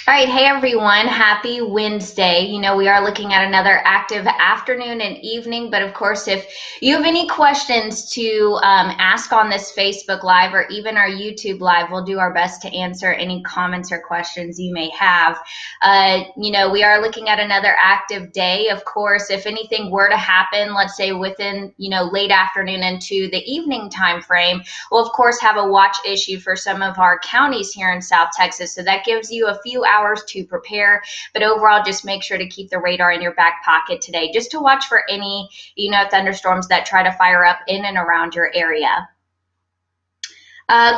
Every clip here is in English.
All right, hey everyone, happy Wednesday. We are looking at another active afternoon and evening, but of course, if you have any questions to ask on this Facebook Live or even our YouTube Live, we'll do our best to answer any comments or questions you may have. We are looking at another active day. Of course, if anything were to happen, let's say within, late afternoon into the evening time frame, we'll of course have a watch issue for some of our counties here in South Texas. So that gives you a few hours to prepare, but overall just make sure to keep the radar in your back pocket today just to watch for any thunderstorms that try to fire up in and around your area.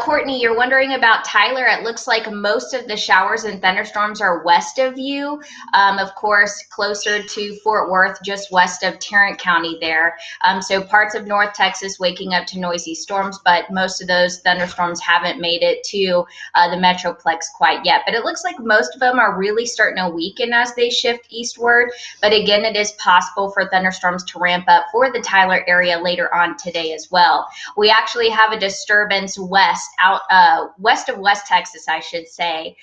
Courtney, you're wondering about Tyler. It looks like most of the showers and thunderstorms are west of you. Of course, closer to Fort Worth, just west of Tarrant County there. So parts of North Texas waking up to noisy storms, but most of those thunderstorms haven't made it to the Metroplex quite yet. But it looks like most of them are really starting to weaken as they shift eastward. But again, it is possible for thunderstorms to ramp up for the Tyler area later on today as well. We actually have a disturbance west of West Texas, I should say.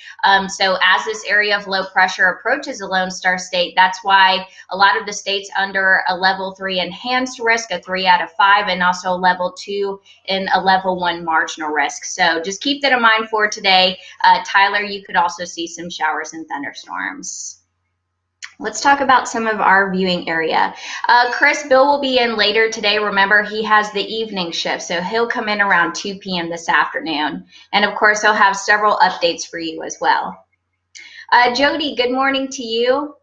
So as this area of low pressure approaches the Lone Star State, that's why a lot of the states under a level 3 enhanced risk, a 3 out of 5, and also a level 2 and a level 1 marginal risk. So just keep that in mind for today. Tyler, you could also see some showers and thunderstorms. Let's talk about some of our viewing area. Chris, Bill will be in later today. Remember, he has the evening shift, so he'll come in around 2 p.m. this afternoon. And of course, he'll have several updates for you as well. Jody, good morning to you.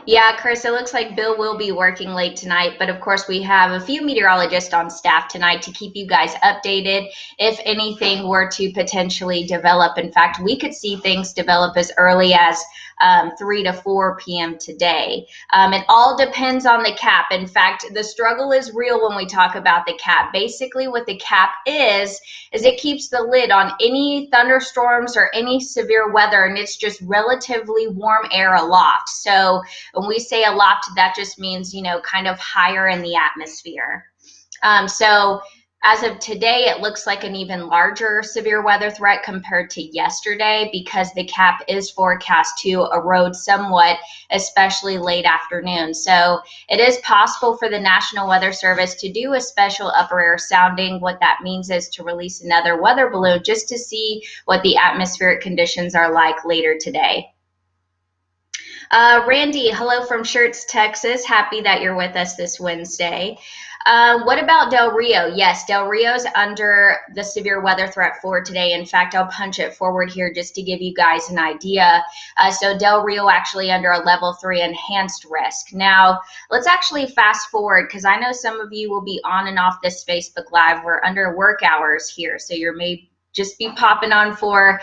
Yeah, Chris, it looks like Bill will be working late tonight, but of course we have a few meteorologists on staff tonight to keep you guys updated if anything were to potentially develop. In fact, we could see things develop as early as 3 to 4 p.m. today. It all depends on the cap. In fact, the struggle is real when we talk about the cap. Basically, what the cap is it keeps the lid on any thunderstorms or any severe weather, and it's just relatively warm air aloft. So when we say aloft, that just means, kind of higher in the atmosphere. So as of today, it looks like an even larger severe weather threat compared to yesterday because the cap is forecast to erode somewhat, especially late afternoon. So it is possible for the National Weather Service to do a special upper air sounding. What that means is to release another weather balloon just to see what the atmospheric conditions are like later today. Randy, hello from Schertz, Texas. Happy that you're with us this Wednesday. What about Del Rio? Yes, Del Rio's under the severe weather threat for today. In fact, I'll punch it forward here just to give you guys an idea. So Del Rio actually under a level 3 enhanced risk. Now, let's actually fast forward because I know some of you will be on and off this Facebook Live. We're under work hours here, so you're maybe just be popping on for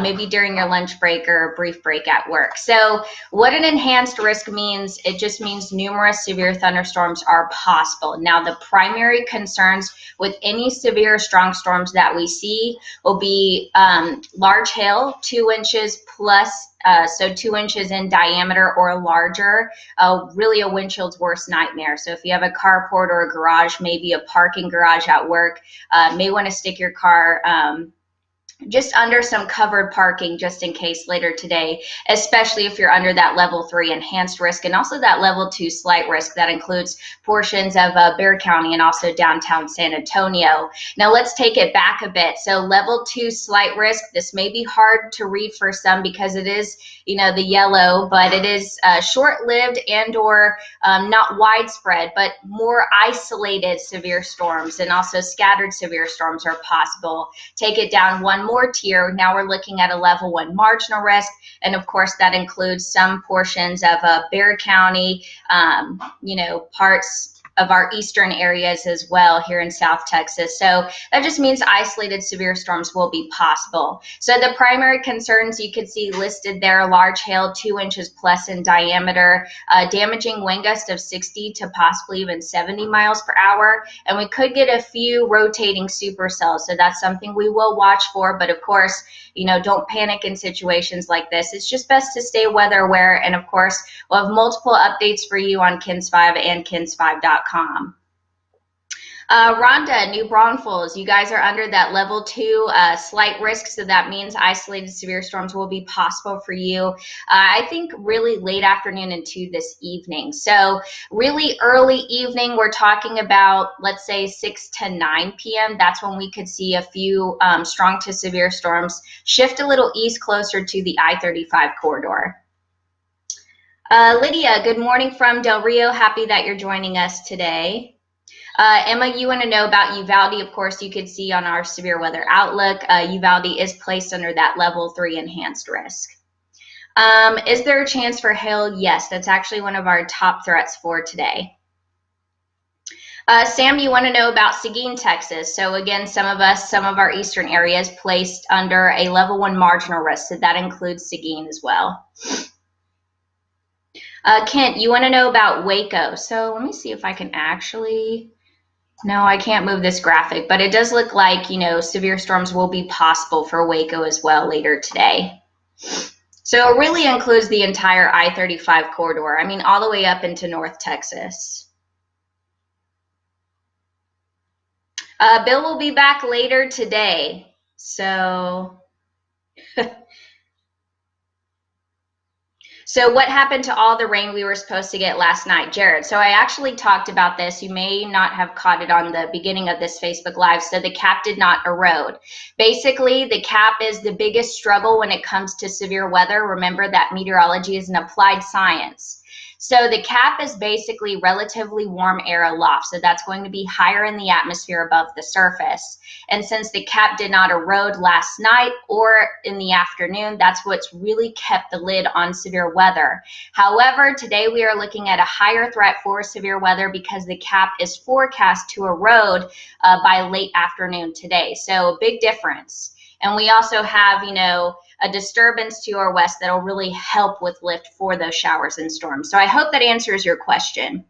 maybe during your lunch break or a brief break at work. So what an enhanced risk means, it just means numerous severe thunderstorms are possible. Now, the primary concerns with any severe strong storms that we see will be large hail, 2 inches plus, so 2 inches in diameter or larger, really a windchill's worst nightmare. So if you have a carport or a garage, maybe a parking garage at work, may want to stick your car just under some covered parking just in case later today, especially if you're under that level 3 enhanced risk and also that level 2 slight risk that includes portions of Bexar County and also downtown San Antonio. Now let's take it back a bit. So level 2 slight risk, this may be hard to read for some because it is, the yellow, but it is short-lived and or not widespread, but more isolated severe storms and also scattered severe storms are possible. Take it down one more tier. Now we're looking at a level 1 marginal risk, and of course that includes some portions of Bexar County, parts of our eastern areas as well here in South Texas. So that just means isolated severe storms will be possible. So the primary concerns you could see listed there: large hail, 2 inches plus in diameter, damaging wind gust of 60 to possibly even 70 miles per hour, and we could get a few rotating supercells. So that's something we will watch for, but of course, don't panic in situations like this. It's just best to stay weather aware, and of course, we'll have multiple updates for you on KINS5 and KINS5.com. Rhonda, New Braunfels, you guys are under that level 2 slight risk, so that means isolated severe storms will be possible for you. I think really late afternoon into this evening. So really early evening, we're talking about, let's say 6 to 9 p.m. That's when we could see a few strong to severe storms shift a little east closer to the I-35 corridor. Lydia, good morning from Del Rio. Happy that you're joining us today. Emma, you want to know about Uvalde. Of course, you could see on our severe weather outlook, Uvalde is placed under that level 3 enhanced risk. Is there a chance for hail? Yes, that's actually one of our top threats for today. Sam, you want to know about Seguin, Texas. So again, some of our eastern areas placed under a level 1 marginal risk. So that includes Seguin as well. Kent, you want to know about Waco. So let me see if I can actually... No, I can't move this graphic, but it does look like, you know, severe storms will be possible for Waco as well later today. So it really includes the entire I-35 corridor. I mean, all the way up into North Texas. Bill will be back later today. So... So what happened to all the rain we were supposed to get last night, Jared? So I actually talked about this. You may not have caught it on the beginning of this Facebook Live. So the cap did not erode. Basically, the cap is the biggest struggle when it comes to severe weather. Remember that meteorology is an applied science. So the cap is basically relatively warm air aloft. So that's going to be higher in the atmosphere above the surface. And since the cap did not erode last night or in the afternoon, that's what's really kept the lid on severe weather. However, today we are looking at a higher threat for severe weather because the cap is forecast to erode by late afternoon today. So a big difference. And we also have, you know, a disturbance to our west that'll really help with lift for those showers and storms. So I hope that answers your question.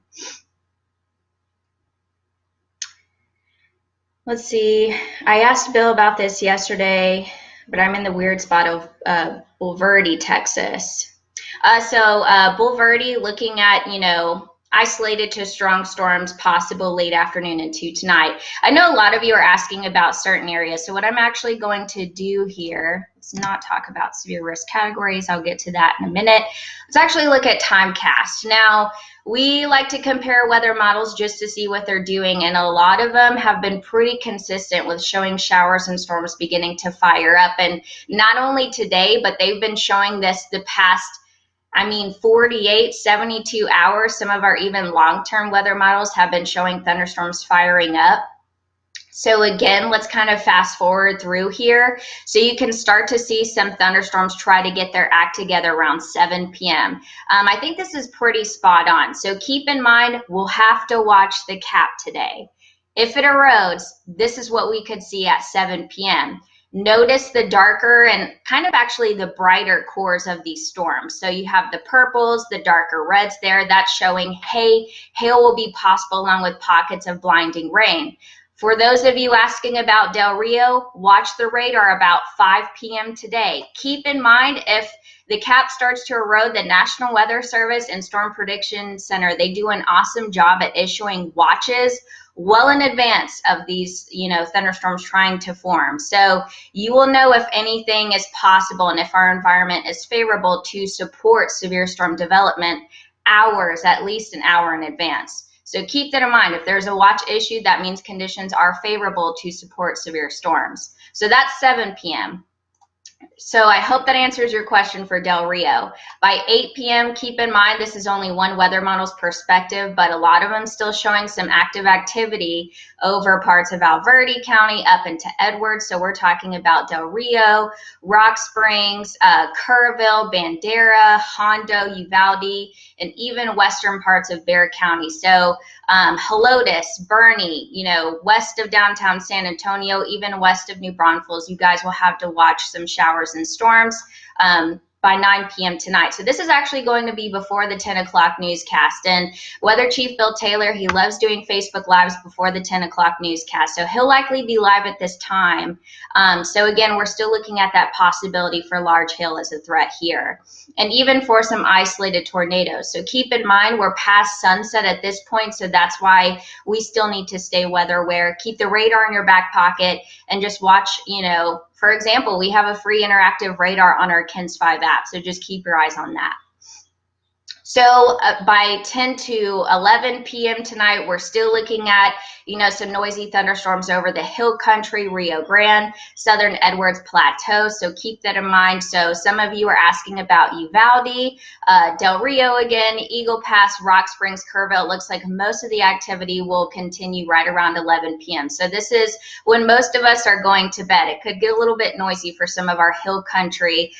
Let's see. I asked Bill about this yesterday, but I'm in the weird spot of Bulverde, Texas. Bulverde, looking at, you know, isolated to strong storms possible late afternoon into tonight. I know a lot of you are asking about certain areas. So what I'm actually going to do here, let's not talk about severe risk categories. I'll get to that in a minute. Let's actually look at timecast. Now, we like to compare weather models just to see what they're doing, and a lot of them have been pretty consistent with showing showers and storms beginning to fire up. And not only today, but they've been showing this the past 48, 72 hours. Some of our even long-term weather models have been showing thunderstorms firing up. So again, let's kind of fast forward through here. So you can start to see some thunderstorms try to get their act together around 7 p.m. I think this is pretty spot on. So keep in mind, we'll have to watch the cap today. If it erodes, this is what we could see at 7 p.m. Notice the darker and kind of actually the brighter cores of these storms. So you have the purples, the darker reds there. That's showing, hey, hail will be possible along with pockets of blinding rain. For those of you asking about Del Rio, watch the radar about 5 p.m. today. Keep in mind, if the cap starts to erode, the National Weather Service and Storm Prediction Center, they do an awesome job at issuing watches well in advance of these, you know, thunderstorms trying to form. So you will know if anything is possible and if our environment is favorable to support severe storm development hours, at least an hour in advance. So keep that in mind. If there's a watch issued, that means conditions are favorable to support severe storms. So that's 7 p.m. So I hope that answers your question for Del Rio. By 8 p.m., keep in mind this is only one weather model's perspective, but a lot of them still showing some active activity over parts of Valverde County up into Edwards. So we're talking about Del Rio, Rock Springs, Kerrville, Bandera, Hondo, Uvalde, and even western parts of Bexar County. So Helotes, Bernie, you know, west of downtown San Antonio, even west of New Braunfels, you guys will have to watch some showers and storms. by 9 p.m. tonight. So this is actually going to be before the 10 o'clock newscast. And Weather Chief Bill Taylor, he loves doing Facebook Lives before the 10 o'clock newscast. So he'll likely be live at this time. So again, we're still looking at that possibility for large hail as a threat here, and even for some isolated tornadoes. So keep in mind, we're past sunset at this point, so that's why we still need to stay weather aware. Keep the radar in your back pocket and just watch, you know, for example, we have a free interactive radar on our KINS 5 app, so just keep your eyes on that. So by 10 to 11 p.m. tonight, we're still looking at, you know, some noisy thunderstorms over the hill country, Rio Grande, southern Edwards Plateau. So keep that in mind. So some of you are asking about Uvalde, Del Rio again, Eagle Pass, Rock Springs, Kerrville. It looks like most of the activity will continue right around 11 p.m. So this is when most of us are going to bed. It could get a little bit noisy for some of our hill country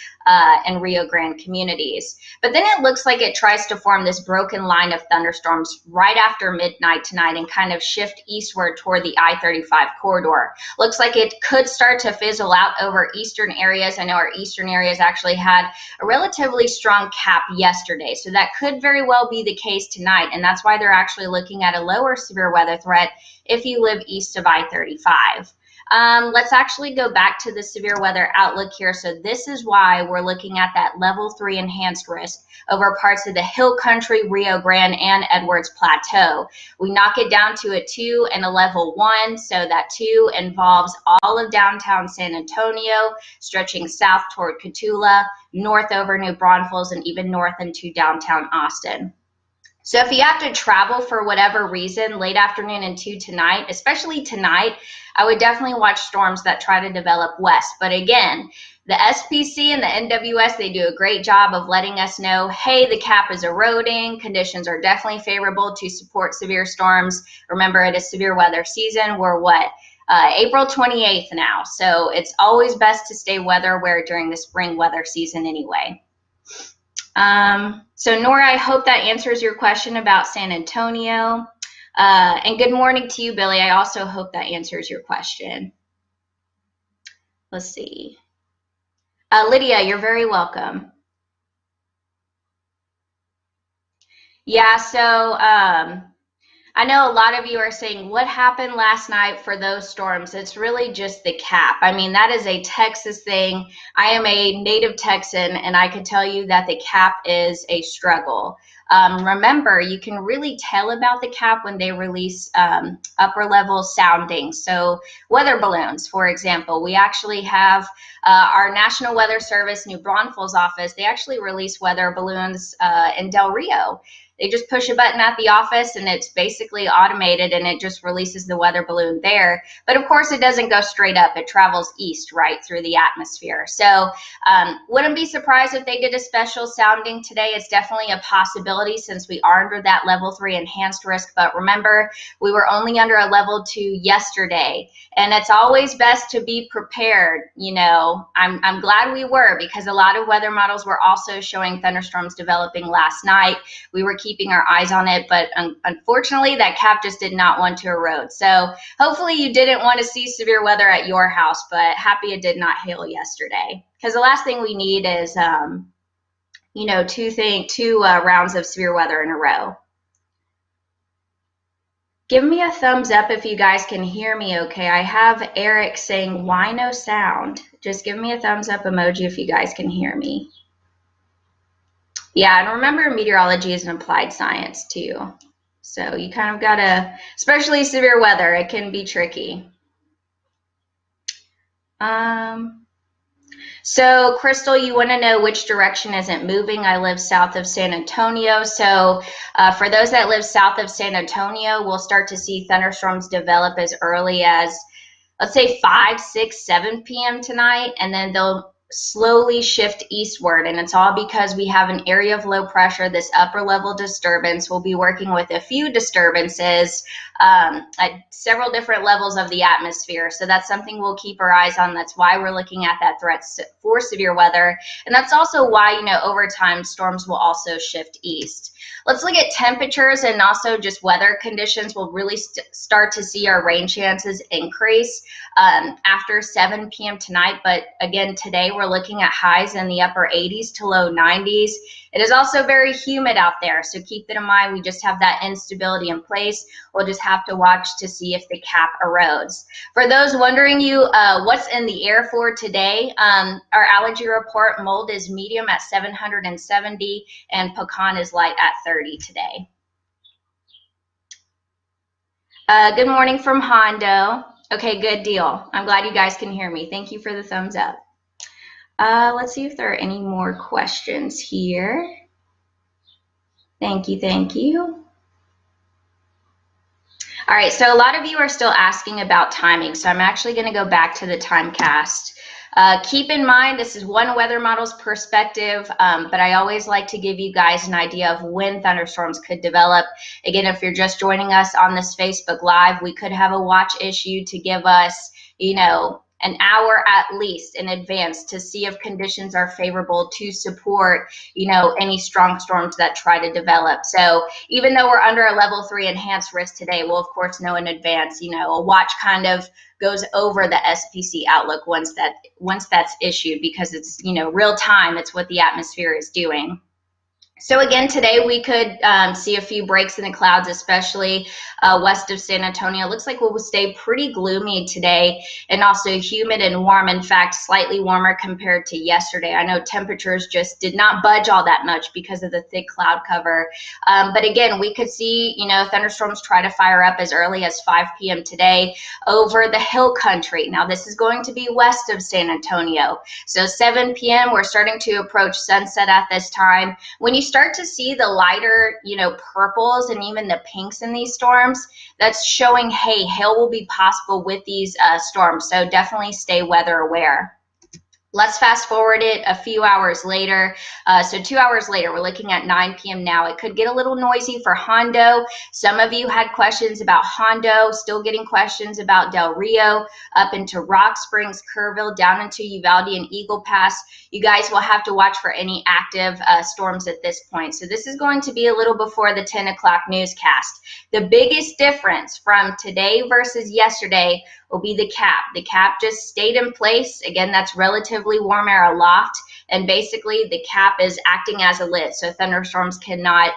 and Rio Grande communities. But then it looks like it tries to form this broken line of thunderstorms right after midnight tonight and kind of shift eastward toward the I-35 corridor. Looks like it could start to fizzle out over eastern areas. I know our eastern areas actually had a relatively strong cap yesterday, so that could very well be the case tonight, and that's why they're actually looking at a lower severe weather threat if you live east of I-35. Let's actually go back to the severe weather outlook here. So this is why we're looking at that level 3 enhanced risk over parts of the hill country, Rio Grande, and Edwards Plateau. We knock it down to a 2 and a level 1. So that 2 involves all of downtown San Antonio, stretching south toward Cotulla, north over New Braunfels, and even north into downtown Austin. So if you have to travel for whatever reason, late afternoon into tonight, especially tonight, I would definitely watch storms that try to develop west. But again, the SPC and the NWS, they do a great job of letting us know, hey, the cap is eroding. Conditions are definitely favorable to support severe storms. Remember, it is severe weather season. We're what? April 28th now. So it's always best to stay weather aware during the spring weather season anyway. So Nora, I hope that answers your question about San Antonio. And good morning to you, Billy. I also hope that answers your question. Let's see. Lydia, you're very welcome. Yeah, so I know a lot of you are saying, what happened last night for those storms? It's really just the cap. I mean, that is a Texas thing. I am a native Texan, and I can tell you that the cap is a struggle. Remember, you can really tell about the cap when they release upper level soundings. So weather balloons, for example, we actually have our National Weather Service, New Braunfels office, they actually release weather balloons in Del Rio. They just push a button at the office and it's basically automated and it just releases the weather balloon there. But of course it doesn't go straight up. It travels east right through the atmosphere. So wouldn't be surprised if they did a special sounding today. It's definitely a possibility since we are under that level 3 enhanced risk. But remember, we were only under a level 2 yesterday. And it's always best to be prepared. You know, I'm glad we were, because a lot of weather models were also showing thunderstorms developing last night. We were keeping our eyes on it, but unfortunately that cap just did not want to erode. So hopefully you didn't want to see severe weather at your house, but happy it did not hail yesterday, because the last thing we need is you know, two rounds of severe weather in a row. Give me a thumbs up if you guys can hear me okay. I have Eric saying, why no sound? Just give me a thumbs up emoji if you guys can hear me. Yeah, and remember, meteorology is an applied science too. So you kind of gotta, especially severe weather, it can be tricky. So Crystal, you want to know which direction is it moving? I live south of San Antonio. So for those that live south of San Antonio, we'll start to see thunderstorms develop as early as, let's say 5, 6, 7 p.m. tonight, and then they'll slowly shift eastward, and it's all because we have an area of low pressure, this upper level disturbance. We'll be working with a few disturbances at several different levels of the atmosphere, so that's something we'll keep our eyes on. That's why we're looking at that threat for severe weather, and that's also why, you know, over time storms will also shift east. Let's look at temperatures and also just weather conditions. We'll really start to see our rain chances increase after 7 p.m. tonight, but again, today we're looking at highs in the upper 80s to low 90s. It is also very humid out there, so keep that in mind. We just have that instability in place. We'll just have to watch to see if the cap erodes. For those wondering what's in the air for today, our allergy report, mold is medium at 770 and pecan is light at 30 today. Good morning from Hondo. Okay, good deal. I'm glad you guys can hear me. Thank you for the thumbs up. Let's see if there are any more questions here. Thank you, thank you. All right, so a lot of you are still asking about timing, so I'm actually going to go back to the timecast. Keep in mind, this is one weather model's perspective, but I always like to give you guys an idea of when thunderstorms could develop. Again, if you're just joining us on this Facebook Live, we could have a watch issue to give us, an hour at least in advance to see if conditions are favorable to support, any strong storms that try to develop. So even though we're under a level 3 enhanced risk today, we'll of course know in advance, a watch kind of goes over the SPC outlook once that's issued, because it's, real time. It's what the atmosphere is doing. So again, today we could see a few breaks in the clouds, especially west of San Antonio. It looks like we'll stay pretty gloomy today and also humid and warm. In fact, slightly warmer compared to yesterday. I know temperatures just did not budge all that much because of the thick cloud cover. But again, we could see, thunderstorms try to fire up as early as 5 p.m. today over the hill country. Now, this is going to be west of San Antonio. So 7 p.m., we're starting to approach sunset at this time. When you start to see the lighter, purples and even the pinks in these storms, that's showing, hey, hail will be possible with these storms. So definitely stay weather aware. Let's fast forward it a few hours later. So 2 hours later, we're looking at 9 p.m. now. It could get a little noisy for Hondo. Some of you had questions about Hondo, still getting questions about Del Rio, up into Rock Springs, Kerrville, down into Uvalde and Eagle Pass. You guys will have to watch for any active storms at this point. So this is going to be a little before the 10 o'clock newscast. The biggest difference from today versus yesterday will be the cap. The cap just stayed in place. Again, that's relatively warm air aloft, and basically the cap is acting as a lid, so thunderstorms cannot,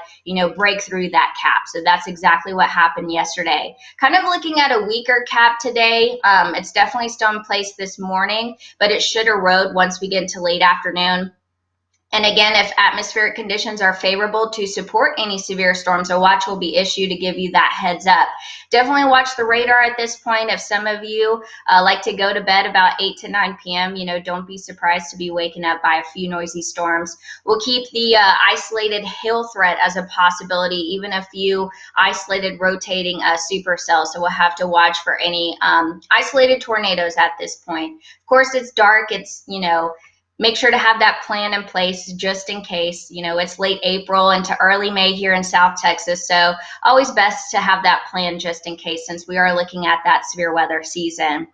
break through that cap. So that's exactly what happened yesterday. Kind of looking at a weaker cap today. It's definitely still in place this morning, but it should erode once we get into late afternoon. And again, if atmospheric conditions are favorable to support any severe storms, a watch will be issued to give you that heads up. Definitely watch the radar at this point. If some of you like to go to bed about 8 to 9 p.m., don't be surprised to be waking up by a few noisy storms. We'll keep the isolated hail threat as a possibility, even a few isolated rotating supercells. So we'll have to watch for any isolated tornadoes at this point. Of course, it's dark. It's, make sure to have that plan in place just in case. It's late April into early May here in South Texas, so always best to have that plan just in case, since we are looking at that severe weather season.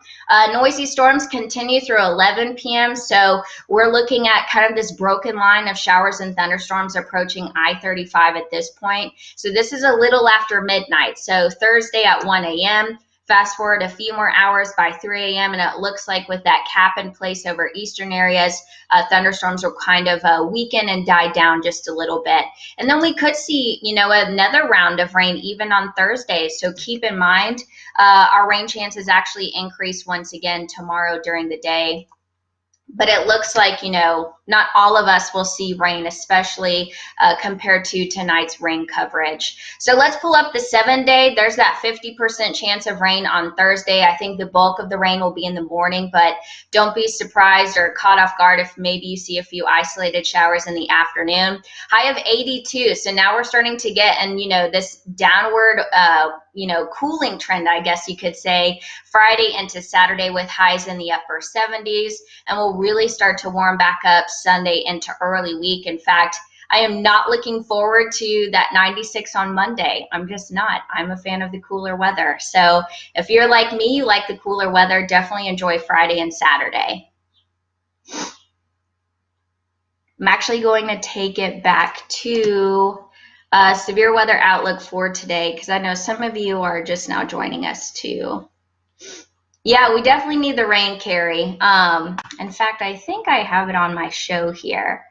Noisy storms continue through 11 p.m., so we're looking at kind of this broken line of showers and thunderstorms approaching I-35 at this point. So this is a little after midnight, so Thursday at 1 a.m., fast forward a few more hours by 3 a.m. and it looks like with that cap in place over eastern areas, thunderstorms will kind of weaken and die down just a little bit. And then we could see, another round of rain even on Thursday. So keep in mind, our rain chances actually increase once again tomorrow during the day. But it looks like, not all of us will see rain, especially compared to tonight's rain coverage. So let's pull up the 7-day. There's that 50% chance of rain on Thursday. I think the bulk of the rain will be in the morning, but don't be surprised or caught off guard if maybe you see a few isolated showers in the afternoon. High of 82. So now we're starting to get, and this downward, cooling trend, I guess you could say, Friday into Saturday with highs in the upper 70s, and we'll really start to warm back up Sunday into early week. In fact, I am not looking forward to that 96 on Monday. I'm just not. I'm a fan of the cooler weather. So if you're like me, you like the cooler weather, definitely enjoy Friday and Saturday. I'm actually going to take it back to severe weather outlook for today, because I know some of you are just now joining us too. Yeah, we definitely need the rain, Carrie. In fact, I think I have it on my show here.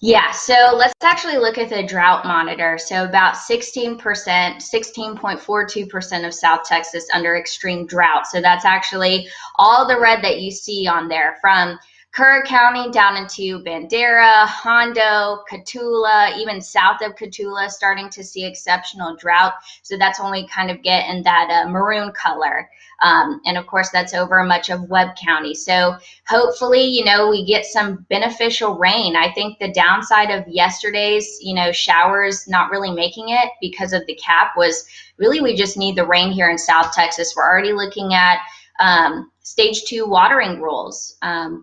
Yeah, so let's actually look at the drought monitor. So about 16%, 16.42% of South Texas under extreme drought. So that's actually all the red that you see on there, from Kerr County down into Bandera, Hondo, Cotulla, even south of Cotulla, starting to see exceptional drought. So that's when we kind of get in that maroon color. And of course, that's over much of Webb County. So hopefully, we get some beneficial rain. I think the downside of yesterday's, showers not really making it because of the cap was really we just need the rain here in South Texas. We're already looking at stage 2 watering rules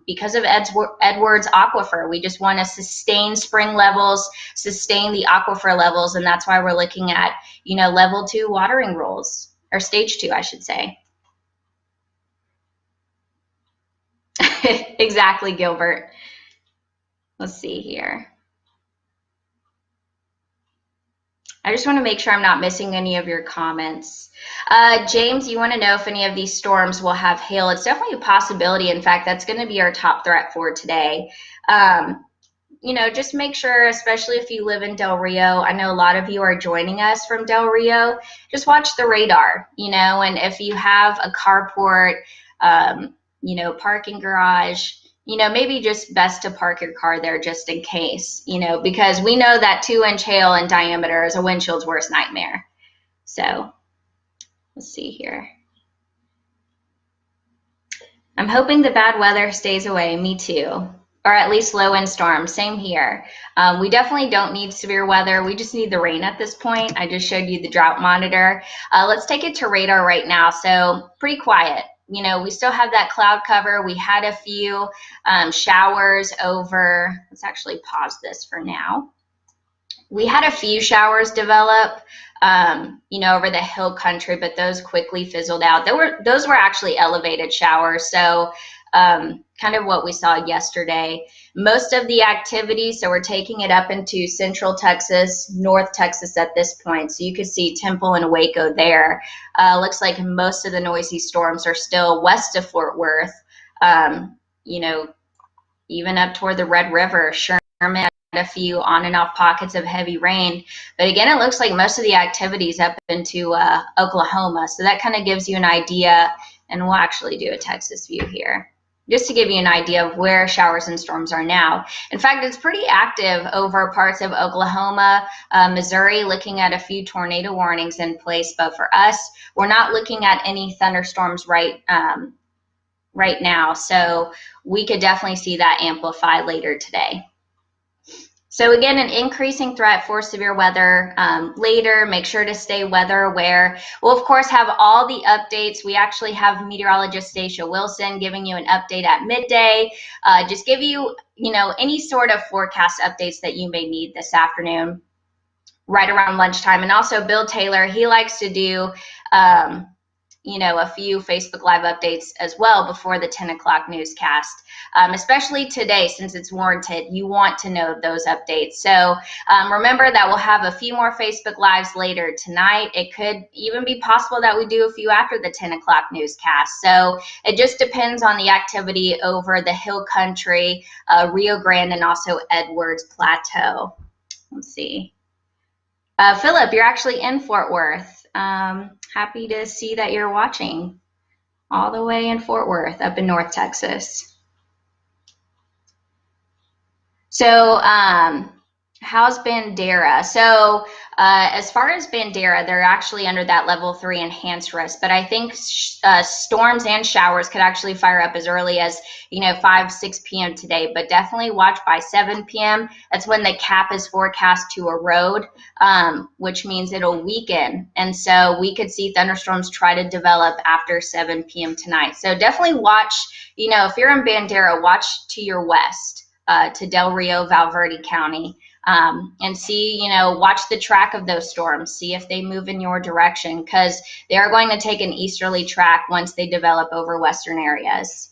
because of Edwards Aquifer. We just want to sustain spring levels, sustain the aquifer levels, and that's why we're looking at, level 2 watering rules, or stage 2, I should say. Exactly, Gilbert. Let's see here. I just want to make sure I'm not missing any of your comments. James, you want to know if any of these storms will have hail? It's definitely a possibility. In fact, that's going to be our top threat for today. Just make sure, especially if you live in Del Rio, I know a lot of you are joining us from Del Rio, just watch the radar, and if you have a carport, parking garage, maybe just best to park your car there just in case, because we know that 2-inch hail in diameter is a windchill's worst nightmare. So let's see here. I'm hoping the bad weather stays away. Me too. Or at least low wind storms. Same here. We definitely don't need severe weather. We just need the rain at this point. I just showed you the drought monitor. Let's take it to radar right now. So pretty quiet. We still have that cloud cover. We had a few showers over. Let's actually pause this for now. We had a few showers develop, over the hill country, but those quickly fizzled out. Those were actually elevated showers. So kind of what we saw yesterday. Most of the activity, so we're taking it up into central Texas, North Texas at this point. So you can see Temple and Waco there. Looks like most of the noisy storms are still west of Fort Worth, even up toward the Red River. Sherman, a few on and off pockets of heavy rain. But again, it looks like most of the activities up into Oklahoma. So that kind of gives you an idea, and we'll actually do a Texas view here, just to give you an idea of where showers and storms are now. In fact, it's pretty active over parts of Oklahoma, Missouri, looking at a few tornado warnings in place. But for us, we're not looking at any thunderstorms right now. So we could definitely see that amplify later today. So again, an increasing threat for severe weather later. Make sure to stay weather aware. We'll, of course, have all the updates. We actually have meteorologist Stacia Wilson giving you an update at midday. Just give you, any sort of forecast updates that you may need this afternoon, right around lunchtime. And also Bill Taylor, he likes to do a few Facebook Live updates as well before the 10 o'clock newscast, especially today since it's warranted. You want to know those updates. So remember that we'll have a few more Facebook Lives later tonight. It could even be possible that we do a few after the 10 o'clock newscast. So it just depends on the activity over the Hill Country, Rio Grande, and also Edwards Plateau. Let's see. Philip, you're actually in Fort Worth. Happy to see that you're watching all the way in Fort Worth up in North Texas. So how's Bandera? So as far as Bandera, they're actually under that level 3 enhanced risk, but I think storms and showers could actually fire up as early as 5, 6 p.m. today, but definitely watch by 7 p.m. That's when the cap is forecast to erode, which means it'll weaken, and so we could see thunderstorms try to develop after 7 p.m. tonight. So definitely watch, if you're in Bandera, watch to your west, to Del Rio, Valverde County. And see, watch the track of those storms, see if they move in your direction, because they are going to take an easterly track once they develop over western areas.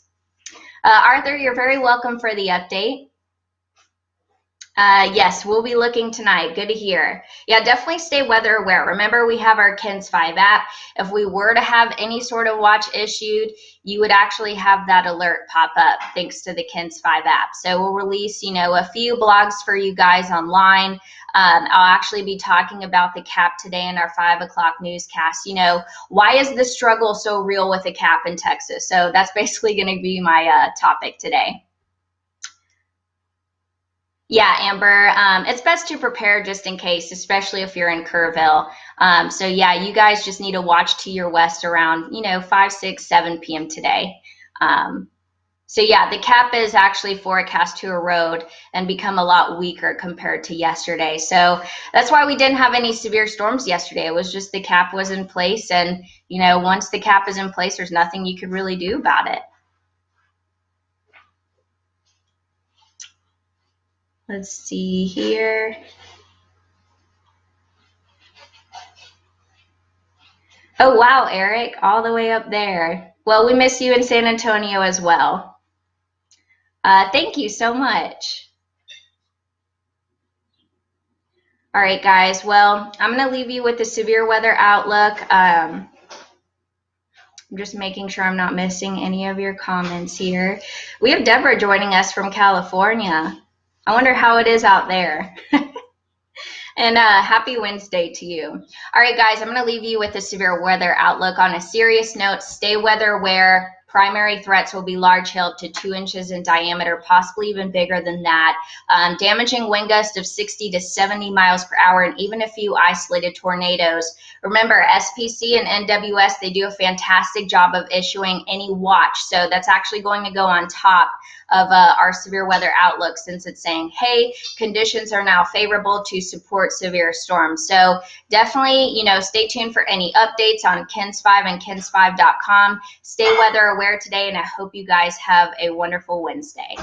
Arthur, you're very welcome for the update. Yes, we'll be looking tonight. Good to hear. Yeah, definitely stay weather aware. Remember, we have our KINS 5 app. If we were to have any sort of watch issued, you would actually have that alert pop up thanks to the KINS 5 app. So we'll release, a few blogs for you guys online. I'll actually be talking about the cap today in our 5 o'clock newscast. Why is the struggle so real with the cap in Texas? So that's basically going to be my topic today. Yeah, Amber, it's best to prepare just in case, especially if you're in Kerrville. So yeah, you guys just need to watch to your west around, 5, 6, 7 p.m. today. So yeah, the cap is actually forecast to erode and become a lot weaker compared to yesterday. So that's why we didn't have any severe storms yesterday. It was just the cap was in place, and once the cap is in place, there's nothing you could really do about it. Let's see here. Oh, wow, Eric, all the way up there. Well, we miss you in San Antonio as well. Thank you so much. All right, guys. Well, I'm going to leave you with the severe weather outlook. I'm just making sure I'm not missing any of your comments here. We have Deborah joining us from California. I wonder how it is out there. And happy Wednesday to you. All right, guys, I'm going to leave you with a severe weather outlook. On a serious note, stay weather aware. Primary threats will be large hail to 2 inches in diameter, possibly even bigger than that. Damaging wind gusts of 60 to 70 miles per hour, and even a few isolated tornadoes. Remember, SPC and NWS, they do a fantastic job of issuing any watch. So that's actually going to go on top of our severe weather outlook, since it's saying, hey, conditions are now favorable to support severe storms. So definitely, stay tuned for any updates on KINS 5 and KINS5.com. Stay weather aware today, and I hope you guys have a wonderful Wednesday.